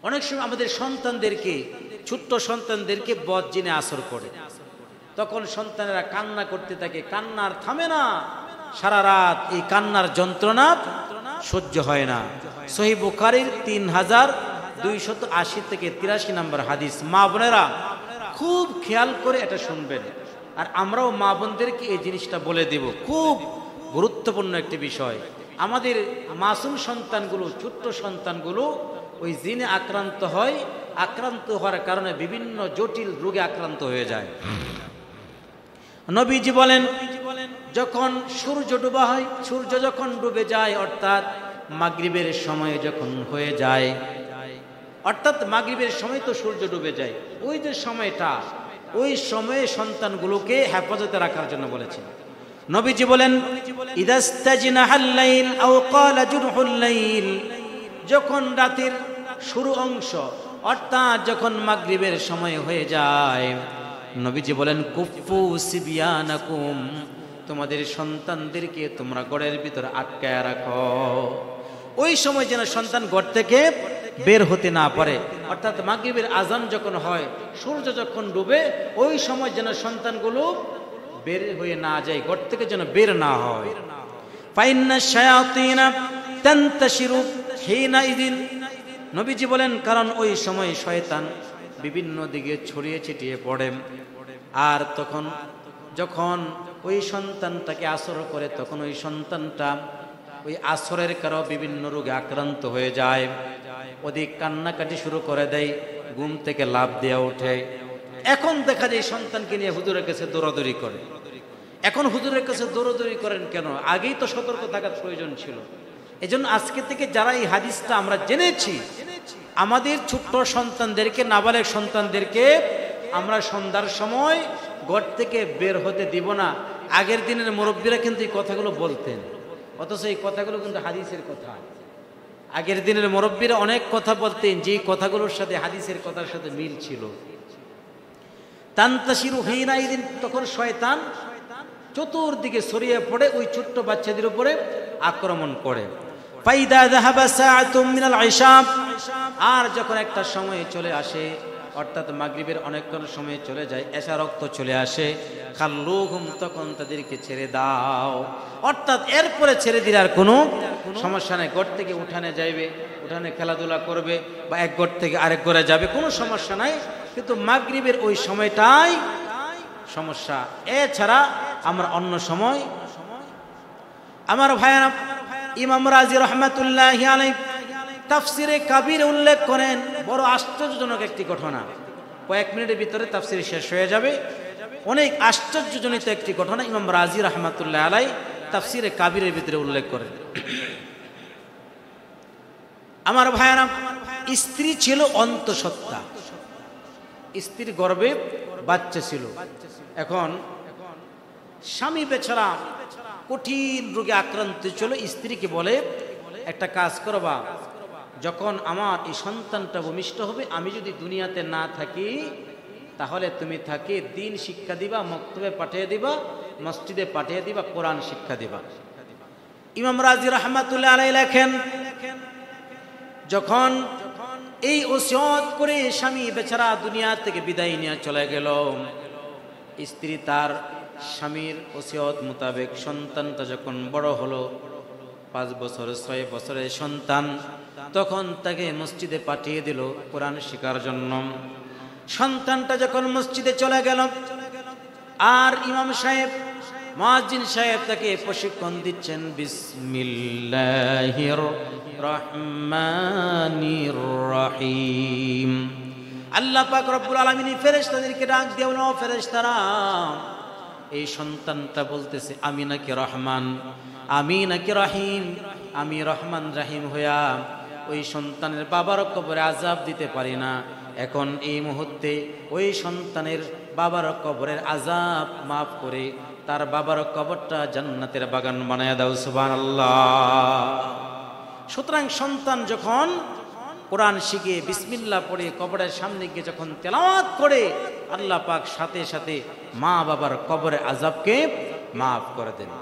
অনেক সময় আমাদের সন্তানদেরকে, ছোট্ট সন্তানদেরকে বদ জিনে আসর করে, তখন সন্তানেরা কান্না করতে থাকে, কান্নার থামে না, সারা রাত এই কান্নার যন্ত্রণা সহ্য হয় না। সহিহ বুখারীর 3280 থেকে 83 নম্বর হাদিস। মা বোনেরা খুব খেয়াল করে এটা শুনবেন, আর আমরাও মা বোনদেরকে এই জিনিসটা বলে দেব, খুব গুরুত্বপূর্ণ একটি বিষয়। আমাদের মাসুম সন্তানগুলো, ছোট্ট সন্তানগুলো ওই জিনে আক্রান্ত হয়, আক্রান্ত হওয়ার কারণে বিভিন্ন জটিল রোগে আক্রান্ত হয়ে যায়। নবীজি বলেন, যখন সূর্য ডোবা হয়, সূর্য যখন ডুবে যায়, অর্থাৎ মাগরিবের সময় যখন হয়ে যায়, অর্থাৎ মাগরিবের সময় তো সূর্য ডুবে যায়, ওই যে সময়টা, ওই সময়ে সন্তানগুলোকে হেফাজতে রাখার জন্য বলেছেন। নবীজি বলেন, ইদাস্তাজনাহাল লাইল আও ক্বালা জুরহুল লাইল, যখন রাতের শুরু অংশ, অর্থাৎ যখন মাগরিবের সময় হয়ে যায়, নবীজি বলেন, কুফু সিবিয়ানাকুম, তোমাদের সন্তানদেরকে তোমরা ঘরের ভিতরে আটকায় রাখো। ওই সময় যেন সন্তান ঘর থেকে বের হতে না পারে, অর্থাৎ মাগরিবের আজান যখন হয়, সূর্য যখন ডুবে, ওই সময় যেন সন্তানগুলো বের হয়ে না যায়, ঘর থেকে যেন বের না হয়। ফাইন্না শায়াতিনা তানতাশিরু হিনাইদিন, নবীজি বলেন, কারণ ওই সময় শয়তান বিভিন্ন দিকে ছড়িয়ে ছিটিয়ে পড়ে, আর তখন যখন ওই সন্তানটাকে আসর করে, তখন ওই সন্তানটা ওই আসরের কারণে বিভিন্ন রোগে আক্রান্ত হয়ে যায়, অধিক কান্নাকাটি শুরু করে দেয়, ঘুম থেকে লাফ দিয়ে ওঠে। এখন দেখা যায় সন্তানকে নিয়ে হুজুরের কাছে দৌড়াদৌড়ি করে। এখন হুজুরের কাছে দৌড়াদৌড়ি করেন কেন? আগেই তো সতর্ক থাকার প্রয়োজন ছিল। এজন্য আজকে থেকে যারা এই হাদিসটা আমরা জেনেছি, আমাদের ছোট্ট সন্তানদেরকে, নাবালেগ সন্তানদেরকে আমরা সন্ধ্যার সময় ঘর থেকে বের হতে দিব না। আগের দিনের মুরব্বীরা কিন্তু এই কথাগুলো বলতেন, অথচ এই কথাগুলো কিন্তু হাদিসের কথা। আগের দিনের মুরব্বীরা অনেক কথা বলতেন, যে কথাগুলোর সাথে হাদিসের কথার সাথে মিল ছিল। তানতাশিরু হিনাইদিন, তখন শয়তান চতুর্দিকে ছড়িয়ে পড়ে, ওই ছোট্ট বাচ্চাদের উপরে আক্রমণ করে। ফাইদা যাহাবা সাআতুম মিনাল ইশা, আর যখন একটা সময় চলে আসে, অর্থাৎ মাগরিবের অনেকক্ষণ সময় চলে যায়, এশা রক্ত চলে আসে, খাল্লুহুম, তখন তাদেরকে ছেড়ে দাও। অর্থাৎ এরপরে ছেড়ে দিলে আর কোনো সমস্যা নেই, ঘর থেকে উঠানে যাইবে, উঠানে খেলাধুলা করবে, বা এক ঘর থেকে আরেক ঘরে যাবে, কোনো সমস্যা নাই। কিন্তু মাগরিবের ওই সময়টাই সমস্যা, এছাড়া আমরা অন্য সময়। আমার ভাইয়েরা, ইমাম রাজি রহমাতুল্লাহি আলাইহি তাফসিরে কাবির উল্লেখ করেন, বড় আশ্চর্যজনক একটি ঘটনা। কয়েক মিনিটের ভিতরে তাফসির শেষ হয়ে যাবে। অনেক আশ্চর্যজনিত একটি ঘটনা ইমাম রাজি রহমাতুল্লাহি আলাইহি তাফসিরে কাবিরের ভিতরে উল্লেখ করেন। আমার ভাইয়েরা, স্ত্রী ছিল অন্তঃসত্ত্বা, স্ত্রীর গর্ভে বাচ্চা ছিল। এখন স্বামী বেচারা কঠিন রোগে আক্রান্ত ছিল। স্ত্রীকে বলে, একটা কাজ করবা, যখন আমার এই সন্তানটা ভূমিষ্ঠ হবে, আমি যদি দুনিয়াতে না থাকি, তাহলে তুমি তাকে দ্বীন শিক্ষা দিবা, মক্তবে পাঠিয়ে দিবা, মসজিদে পাঠিয়ে দিবা, কোরআন শিক্ষা দিবা। ইমাম রাজি রহমাতুল্লাহ আলাইহি লেখেন, যখন এই ওসিয়ত করে স্বামী বেচারা দুনিয়া থেকে বিদায় নিয়ে চলে গেল, স্ত্রী তার স্বামীর ওসিয়ত মোতাবেক সন্তানটা যখন বড় হলো, 5 বছর 6 বছরের সন্তান, তখন তাকে মসজিদে পাঠিয়ে দিল কোরআন শেখার জন্য। সন্তানটা যখন মসজিদে চলে গেল, আর ইমাম সাহেব, মুয়াজ্জিন সাহেব তাকে প্রশিক্ষণ দিচ্ছেন, বিসমিল্লাহির রহমানির রহিম। আল্লাহ পাক রব্বুল আলামিন ফেরেশতাদেরকে ডাক দিয়ে বলেন, ও ফেরেশতারা, এই সন্তানটা বলতেছে আমি নাকি রহমান, আমি নাকি রহিম, আমি রহমান রাহিম হইয়া ওই সন্তানের বাবার কবরে আযাব দিতে পারি না। এখন এই মুহূর্তে ওই সন্তানের বাবার কবরের আযাব মাফ করে তার বাবার কবরটা জান্নাতের বাগান বানায়া দাও, সুবহানাল্লাহ। সুতরাং সন্তান যখন কোরআন শিখে বিসমিল্লাহ পড়ে কবরের সামনে গিয়ে যখন তেলাওয়াত করে, আল্লাহ পাক সাথে সাথে মা বাবার কবরের আযাবকে মাফ করে দেন।